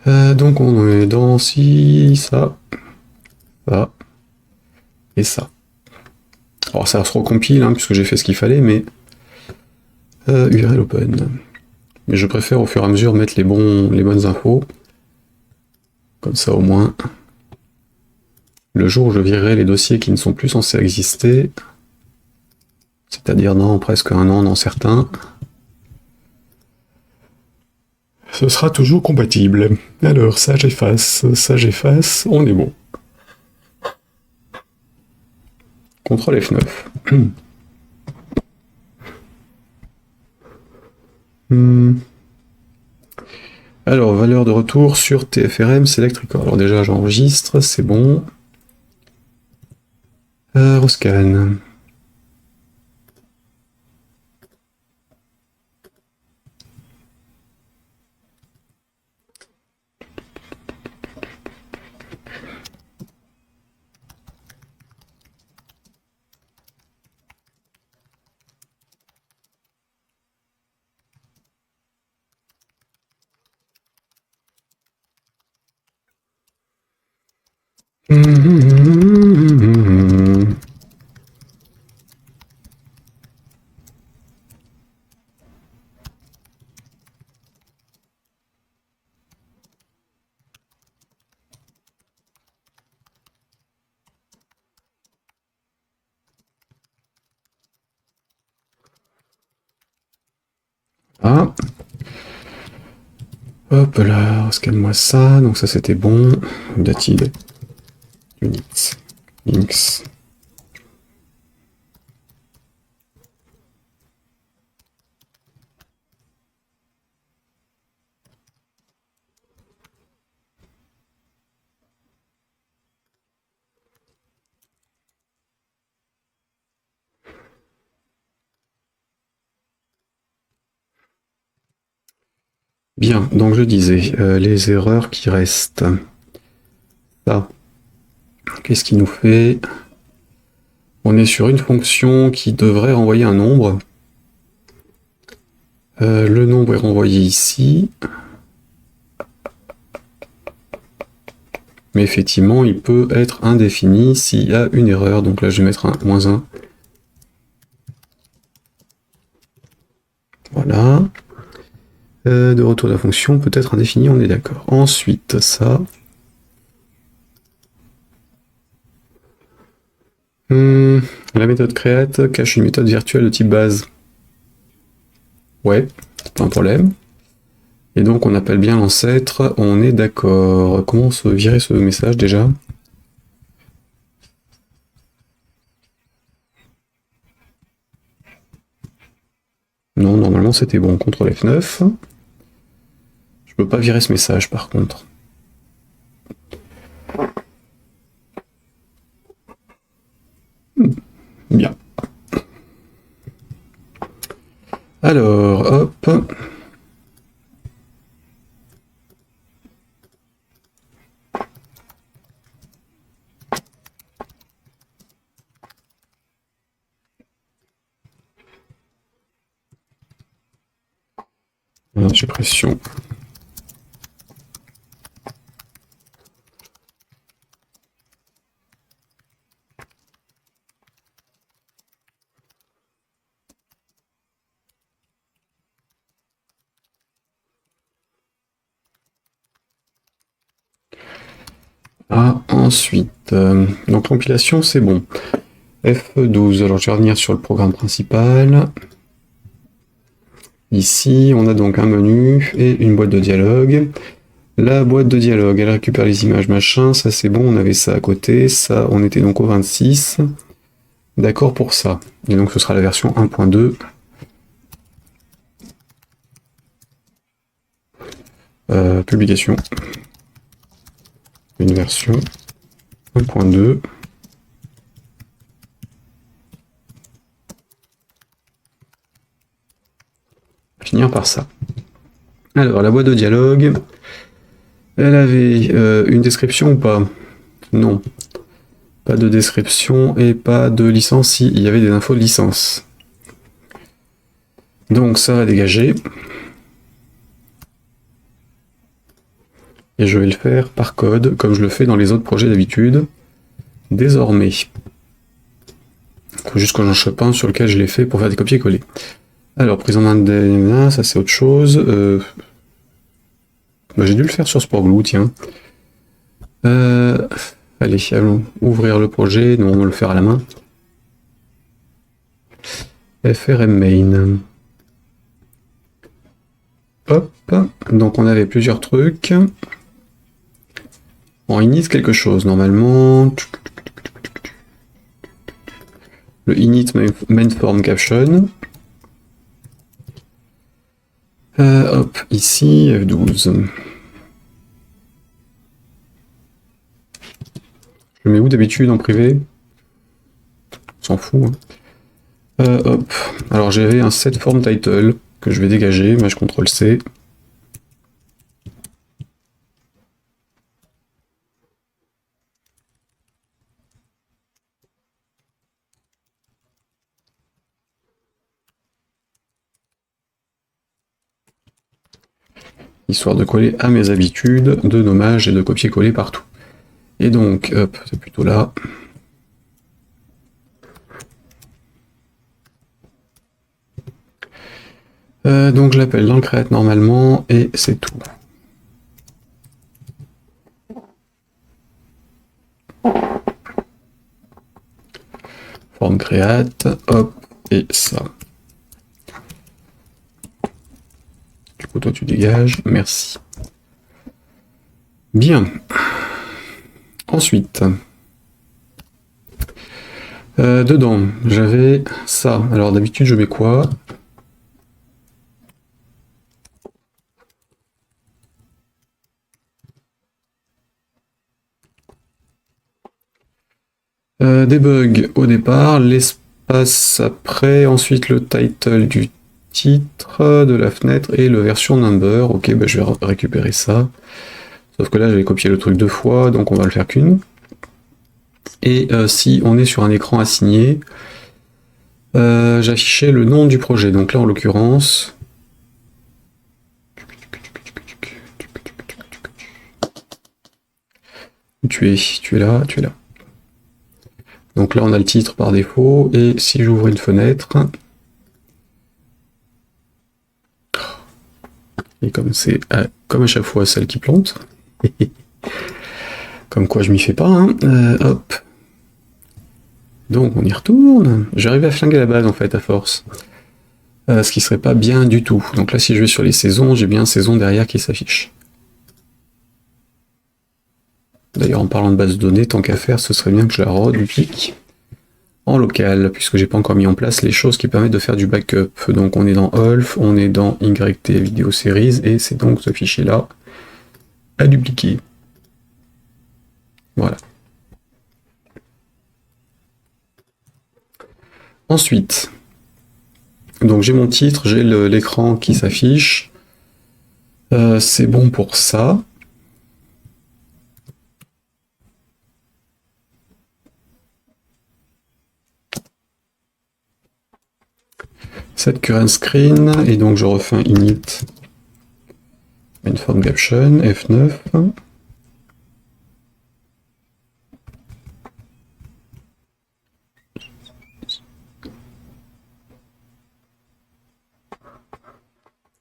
Donc on est dans ci, ça et ça. Alors ça se recompile, hein, puisque j'ai fait ce qu'il fallait, mais URL open. Mais je préfère au fur et à mesure mettre les bonnes infos. Comme ça au moins, le jour où je virerai les dossiers qui ne sont plus censés exister, c'est-à-dire dans presque un an dans certains, ce sera toujours compatible. Alors ça j'efface, on est bon. CTRL F9. Alors, valeur de retour sur TFRM Select Record. Alors déjà, j'enregistre, c'est bon. Roscan. Ah. Hop là, scanne-moi ça. Donc ça c'était bon. Dated. Units. Links. Bien, donc je disais, les erreurs qui restent. Ça, qu'est-ce qui nous fait? On est sur une fonction qui devrait renvoyer un nombre. Le nombre est renvoyé ici. Mais effectivement, il peut être indéfini s'il y a une erreur. Donc là, je vais mettre un -1. Voilà. De retour de la fonction peut être indéfini, on est d'accord. Ensuite, ça. La méthode create cache une méthode virtuelle de type base. Ouais, c'est pas un problème. Et donc on appelle bien l'ancêtre, on est d'accord. Comment se virer ce message déjà? Non, normalement c'était bon. CTRL F9. Je peux pas virer ce message par contre. Bien. Alors, hop. Suppression. Ah, ensuite, donc compilation, c'est bon. F12, alors je vais revenir sur le programme principal. Ici, on a donc un menu et une boîte de dialogue. La boîte de dialogue, elle récupère les images machin, ça c'est bon, on avait ça à côté, ça, on était donc au 26. D'accord pour ça. Et donc ce sera la version 1.2. Publication. Une version 1.2. Finir par ça. Alors, la boîte de dialogue, elle avait une description ou pas? Non. Pas de description et pas de licence si il y avait des infos de licence. Donc ça va dégager. Et je vais le faire par code, comme je le fais dans les autres projets d'habitude. Désormais. Faut juste que j'en chope un sur lequel je l'ai fait pour faire des copier-coller. Alors, prise en main de... ça c'est autre chose. Bah, j'ai dû le faire sur Sportglue, tiens. Allez, allons ouvrir le projet. Non, on va le faire à la main. FRM main. Hop. Donc on avait plusieurs trucs. On init quelque chose normalement. Le init main form caption. Hop, ici, F12. Je le mets où d'habitude en privé? On s'en fout. Hein. Hop. Alors j'avais un set form title que je vais dégager. Moi je CTRL C. Histoire de coller à mes habitudes de nommage et de copier-coller partout. Et donc, hop, c'est plutôt là. Donc je l'appelle dans le create normalement, et c'est tout. Forme create, hop, et ça. Du coup, toi tu dégages, merci. Bien. Ensuite, dedans, j'avais ça. Alors d'habitude, je mets quoi? Des bugs au départ, l'espace après, ensuite le title du titre de la fenêtre et le version number. Ok, bah je vais récupérer ça. Sauf que là, j'avais copié le truc deux fois, donc on va le faire qu'une. Et si on est sur un écran assigné, j'affichais le nom du projet. Donc là, en l'occurrence... Tu es là, tu es là. Donc là, on a le titre par défaut, et si j'ouvre une fenêtre... Et comme c'est comme à chaque fois celle qui plante. Comme quoi je m'y fais pas, hein. Hop. Donc on y retourne. J'arrive à flinguer la base en fait à force. Ce qui serait pas bien du tout. Donc là si je vais sur les saisons, j'ai bien saison derrière qui s'affiche. D'ailleurs en parlant de base de données, tant qu'à faire, ce serait bien que je la reduplique en local, puisque j'ai pas encore mis en place les choses qui permettent de faire du backup. Donc on est dans Olf, on est dans YT Video Series, et c'est donc ce fichier là à dupliquer. Voilà. Ensuite, donc j'ai mon titre, j'ai l'écran qui s'affiche. C'est bon pour ça. Set current screen, et donc je refais un init main form caption, F9.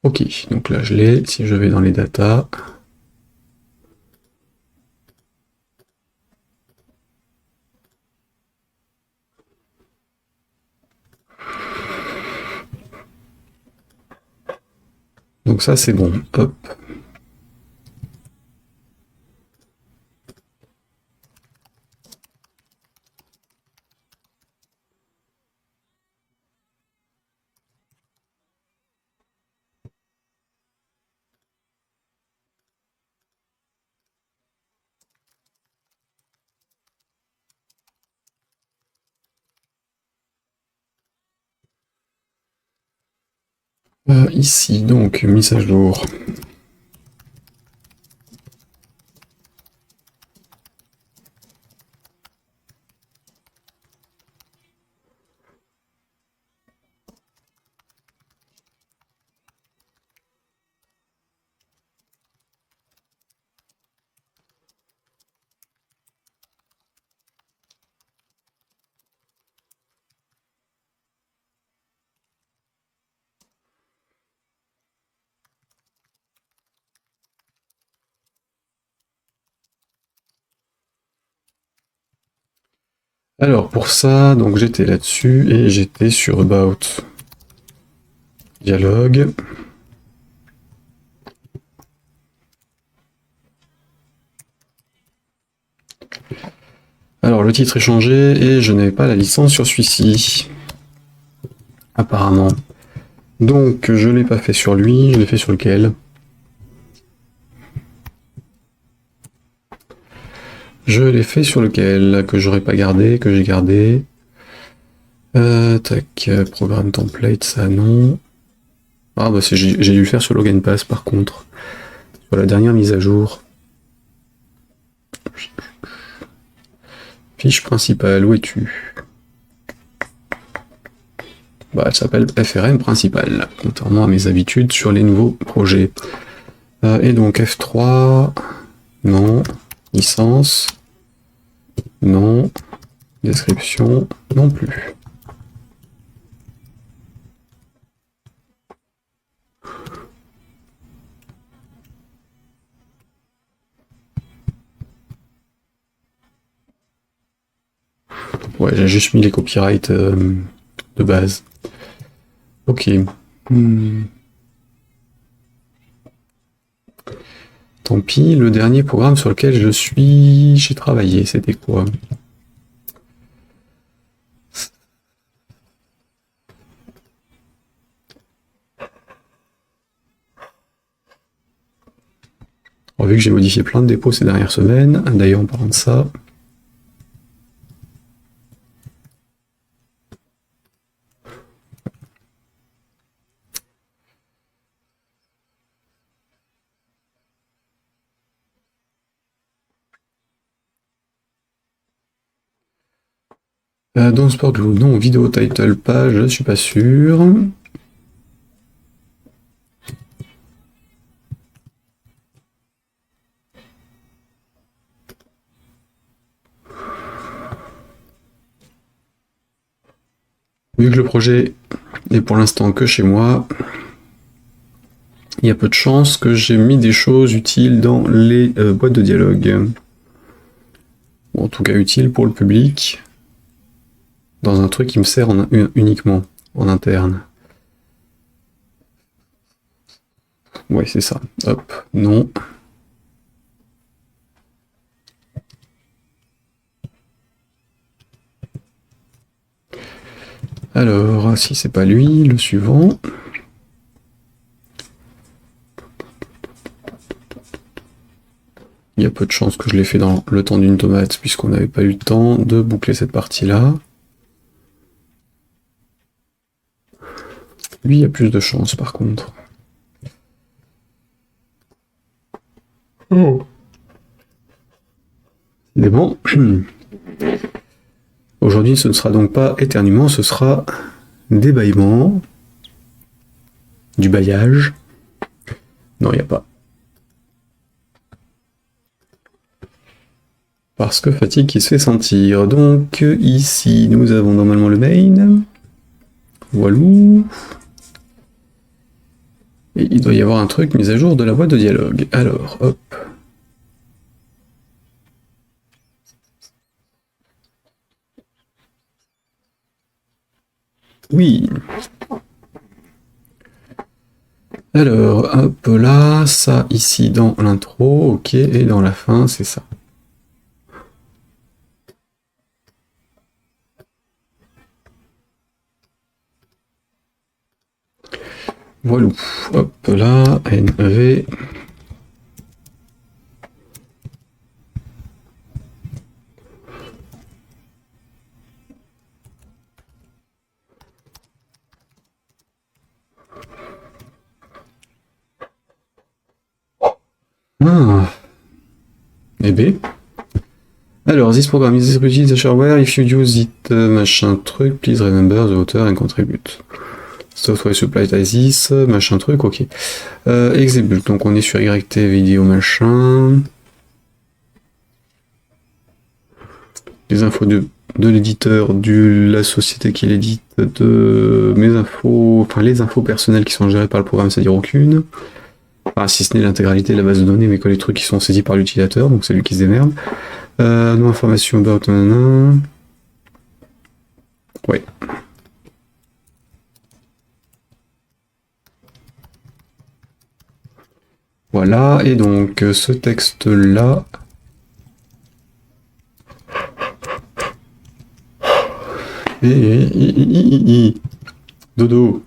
Ok, donc là je l'ai. Si je vais dans les datas, donc ça c'est bon. Hop. Ici, donc, mise à jour. Alors pour ça, donc j'étais là-dessus et j'étais sur About Dialogue. Alors le titre est changé et je n'avais pas la licence sur celui-ci. Apparemment. Donc je l'ai pas fait sur lui, je l'ai fait sur lequel? Je l'ai fait sur lequel? Que j'aurais pas gardé, que j'ai gardé. Tac, programme template, ça non. Ah bah j'ai dû le faire sur Logan Pass par contre. Sur la dernière mise à jour. Fiche principale, où es-tu? Bah elle s'appelle FRM principale, contrairement à mes habitudes sur les nouveaux projets. Et donc F3, non. Licence, non. Description, non plus. Ouais, j'ai juste mis les copyrights de base. Ok. Tant pis, le dernier programme sur lequel j'ai travaillé, c'était quoi? Alors, vu que j'ai modifié plein de dépôts ces dernières semaines, d'ailleurs en parlant de ça, dans Sport Glue, non, vidéo title page, je suis pas sûr. Vu que le projet est pour l'instant que chez moi, il y a peu de chances que j'ai mis des choses utiles dans les boîtes de dialogue. Ou en tout cas utiles pour le public, dans un truc qui me sert uniquement en interne. Ouais, c'est ça. Hop, non. Alors, si c'est pas lui, le suivant. Il y a peu de chances que je l'ai fait dans le temps d'une tomate, puisqu'on n'avait pas eu le temps de boucler cette partie-là. Lui, il y a plus de chances, par contre. Oh. C'est bon. Aujourd'hui, ce ne sera donc pas éternuement, ce sera des bâillements, du baillage. Non, il n'y a pas. Parce que fatigue qui se fait sentir. Donc ici, nous avons normalement le main. Voilou. Et il doit y avoir un truc mise à jour de la boîte de dialogue. Alors, hop. Oui. Alors, hop là, ça ici dans l'intro, ok, et dans la fin, c'est ça. Voilà, hop là, NV. Ah. Et B. Alors, this program is distributed the shareware, if you use it, machin truc, please remember the author and contribute. Software supplied as this, machin truc, ok. Execute, donc on est sur YT vidéo machin. Les infos de l'éditeur, de la société qui l'édite, de mes infos, enfin les infos personnelles qui sont gérées par le programme, c'est-à-dire aucune. Enfin, si ce n'est l'intégralité de la base de données, mais que les trucs qui sont saisis par l'utilisateur, donc c'est lui qui se démerde. Nos informations about nanana. Oui. Voilà, et donc ce texte-là... Dodo.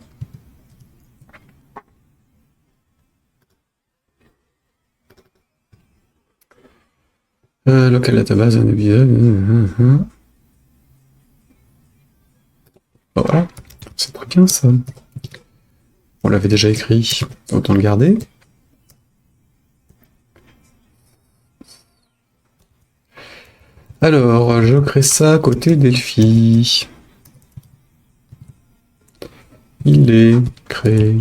Local database, un épisode. Bah voilà, c'est très bien ça. On l'avait déjà écrit, autant le garder. Alors, je crée ça côté Delphi. Il est créé.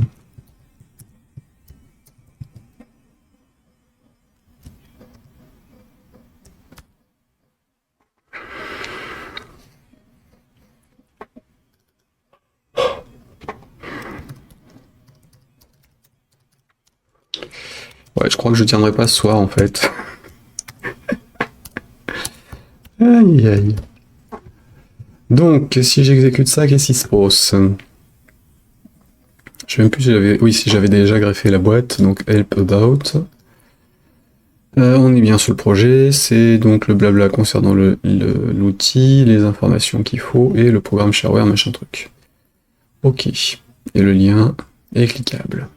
Ouais, je crois que je tiendrai pas ce soir en fait. Aïe aïe. Donc, si j'exécute ça, qu'est-ce qui se passe? Je sais même plus si j'avais... Oui, si j'avais déjà greffé la boîte, donc help about. On est bien sur le projet, c'est donc le blabla concernant l'outil, les informations qu'il faut, et le programme shareware, machin truc. Ok. Et le lien est cliquable.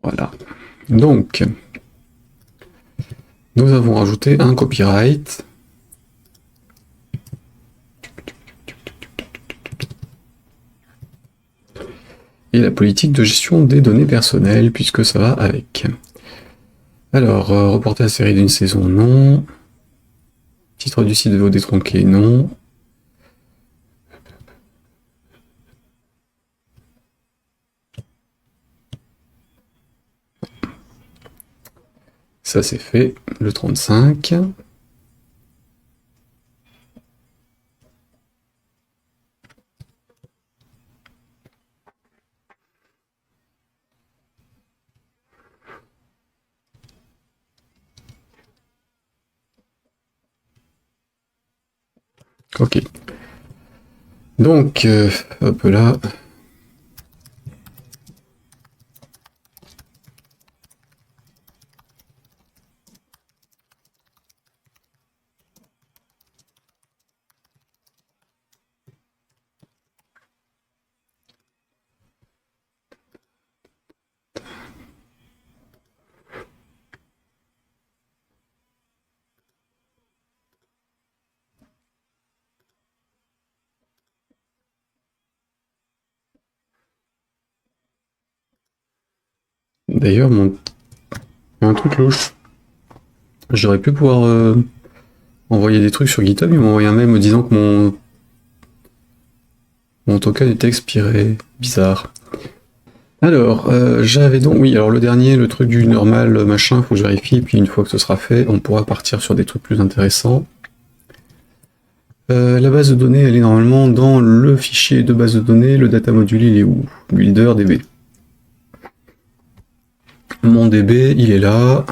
Voilà. Donc, nous avons rajouté un copyright. Et la politique de gestion des données personnelles, puisque ça va avec. Alors, reporter la série d'une saison, non. Titre du site de vos détronqués, non. Ça c'est fait, le 35. Ok. Donc, hop là. D'ailleurs, un truc louche. J'aurais pu pouvoir envoyer des trucs sur GitHub, ils m'ont envoyé un mail me disant que mon token était expiré. Bizarre. Alors, j'avais donc... Oui, alors le dernier, le truc du normal, machin, faut que je vérifie, puis une fois que ce sera fait, on pourra partir sur des trucs plus intéressants. La base de données, elle est normalement dans le fichier de base de données, le data module, il est où? Builder DB. Mon DB, il est là.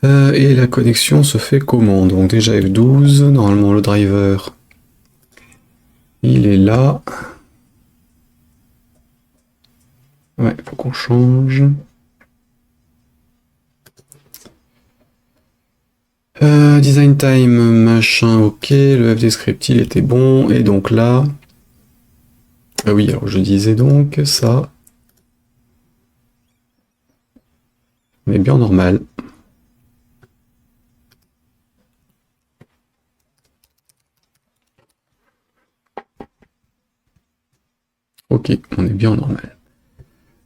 Et la connexion se fait comment? Donc déjà F12, normalement le driver, il est là. Ouais, faut qu'on change. Design time, machin, ok. Le FD script, il était bon. Et donc là... Ah oui, alors je disais donc ça. On est bien normal. Ok, on est bien normal.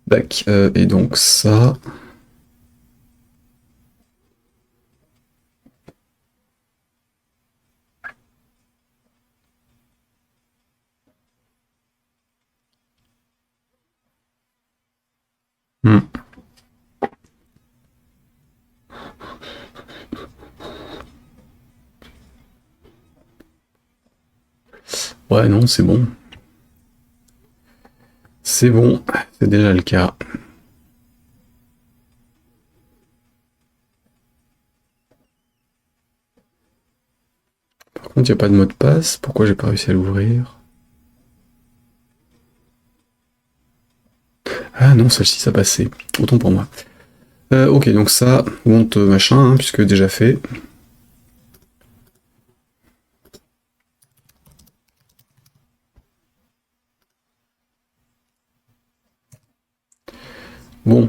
Back. Et donc ça... Hmm. Ouais, non, c'est bon. C'est bon, c'est déjà le cas. Par contre, il n'y a pas de mot de passe. Pourquoi j'ai pas réussi à l'ouvrir? Ah non, celle-ci, ça passait. Autant pour moi. Ok, donc ça, want machin, hein, puisque déjà fait. Bon.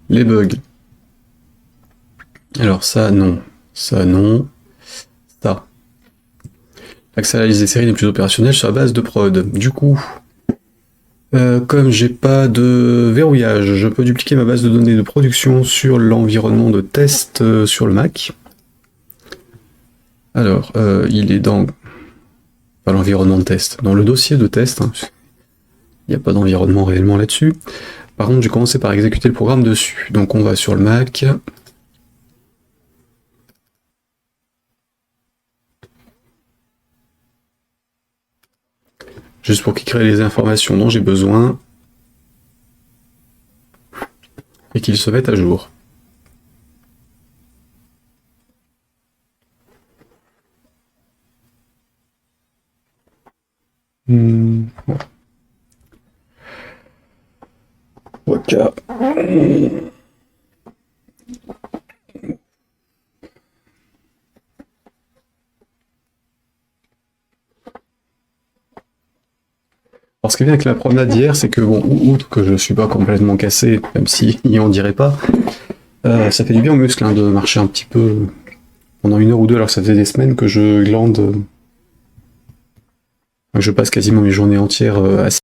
Les bugs. Alors ça, non. Ça, non. Ça. L'accès à la liste des séries n'est plus opérationnel sur la base de prod. Du coup, comme j'ai pas de verrouillage, je peux dupliquer ma base de données de production sur l'environnement de test sur le Mac. Alors, il est dans... Pas l'environnement de test, dans le dossier de test. Hein. Il n'y a pas d'environnement réellement là-dessus. Par contre, j'ai commencé par exécuter le programme dessus. Donc on va sur le Mac. Juste pour qu'il crée les informations dont j'ai besoin. Et qu'il se mette à jour. Bon. Ok. Alors ce qui est bien avec la promenade d'hier, c'est que, bon, outre que je suis pas complètement cassé, même si il en dirait pas, ça fait du bien aux muscles hein, de marcher un petit peu pendant 1 heure ou 2, alors que ça faisait des semaines que je glande, que je passe quasiment mes journées entières assis.